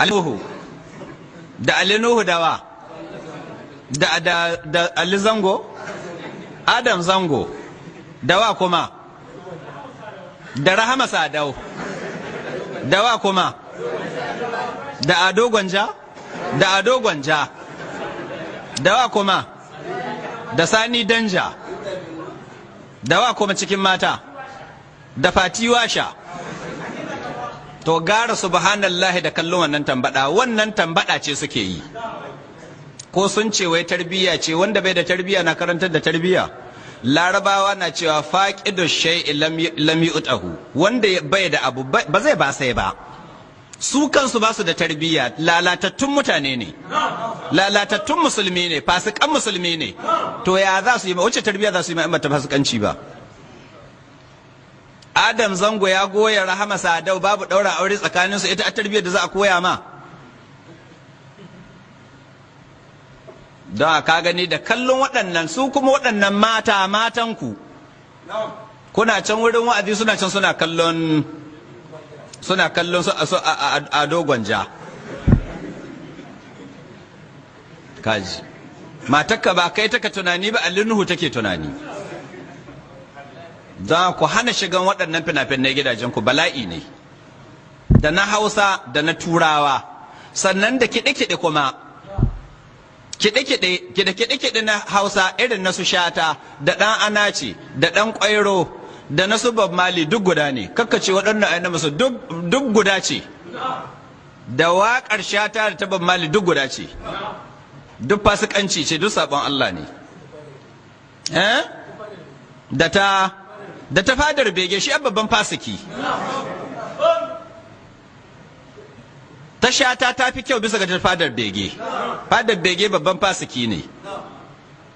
Nuhu da Ali Nuhu dawa da Ali Zango, Adam Zango dawa kuma da Rahama Sadau dawa kuma da Ado Gwanja dawa kuma da Sani Danja dawa kuma cikin mata da Fati Washa. To gara subhanallahi da kallon wannan tambada ce suke yi, ko sun ce wai tarbiyya ce, wanda bai da tarbiyya na karantar da tarbiyya. Larabawa na cewa faqidu shay'i lam yu'tahu, wanda bai da abu ba zai ba sai ba. Su kansu ba su da tarbiyya, lalatattun mutane ne, lalatattun musulmi ne, fasikan musulmi ne. To ya za su yi, wace tarbiyya za su yi ma in ba ta fasikanci ba? Adam Zango ya goya Rahama Sadau, babu daura aure tsakaninsu, ita a tarbiyyar da za a koya ma. Don ka gani da kallon waɗannan, su kuma waɗannan matanku kuna can wurin wa'azi, suna can suna kallon su a Gwanja. Kaji matakka ba kai taka tunani ba, Ali Nuhu take tunani. Za ku hana shigan waɗannan fina-finai gidajenku, bala'i ne, da na Hausa da na Turawa. Sannan da kiɗe-kiɗe kuma, kiɗe-kiɗe na Hausa irin na su Shata da ɗan Anace da ɗan Ƙwairo da na su Bob Marley duk guda ne. Kakkace waɗannan aina musu duk guda ce, da waƙar Shata da ta Bob Marley duk guda ce, duk fasikanci ce, duk saɓon Allah ne. Da ta fadar bege, shi babban fasiki. Ta Shata ta fi kyau bisa ga fadar bege. Fadar bege babban fasiki ne.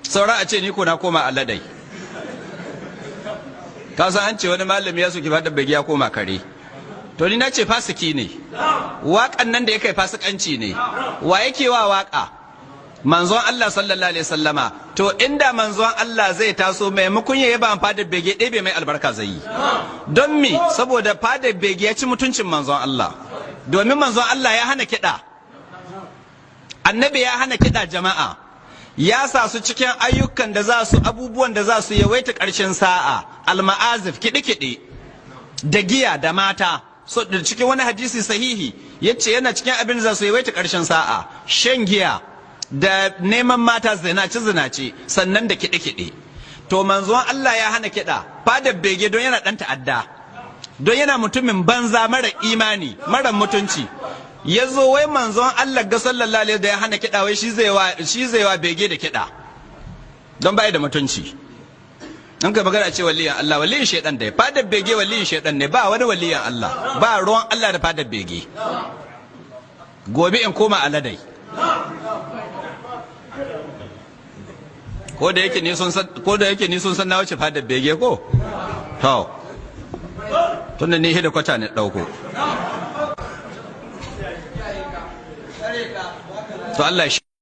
Saura a ce ni ko na koma aladai. Ka san an ce wani malami ya soki fadar bege ya koma kare. To ni na ce fasiki ne. Waƙan nan da ya kai fasikanci ne. Wa yake wa waƙa? Manzon Allah sallallahu alaihi wasallama. To inda manzon Allah zai taso, maimakon ya yaba fadar bege ɗebe mai albarka zai yi. Don me? Saboda fadar bege ya ci mutuncin manzon Allah. Domin manzon Allah ya hana kiɗa. Annabi ya hana kiɗa jama'a. Ya sa su cikin ayyukan da za su, abubuwan da za su yawaita ƙarshen sa'a, alma'azif, kiɗe-kiɗe da giya da mata. So da cikin wani hadisi sahihi yace yana cikin abin da za su yawaita ƙarshen sa'a, shan giya da neman mata, zinace sannan da kiɗe-kiɗe. To manzon Allah ya hana kiɗa, fadar bege, don yana ɗan ta'adda, don yana mutumin banza, mara imani, mara mutunci. Ya zo wai manzon Allah ga sallallahu alaihi da ya hana kiɗa, wai shi zai wa bege da kiɗa, don bai da mutunci. An kai magana ce waliyan Allah, waliyan shaidan dai, fadar bege waliyan shaidan ne, ba wani waliyan Allah, ba ruwan Allah da fadar bege. Gobe in koma aladai. Ko da yake ni sun san na wuce fadar bege ko? To tunda ni hida kwata ne dauko. To Allah shi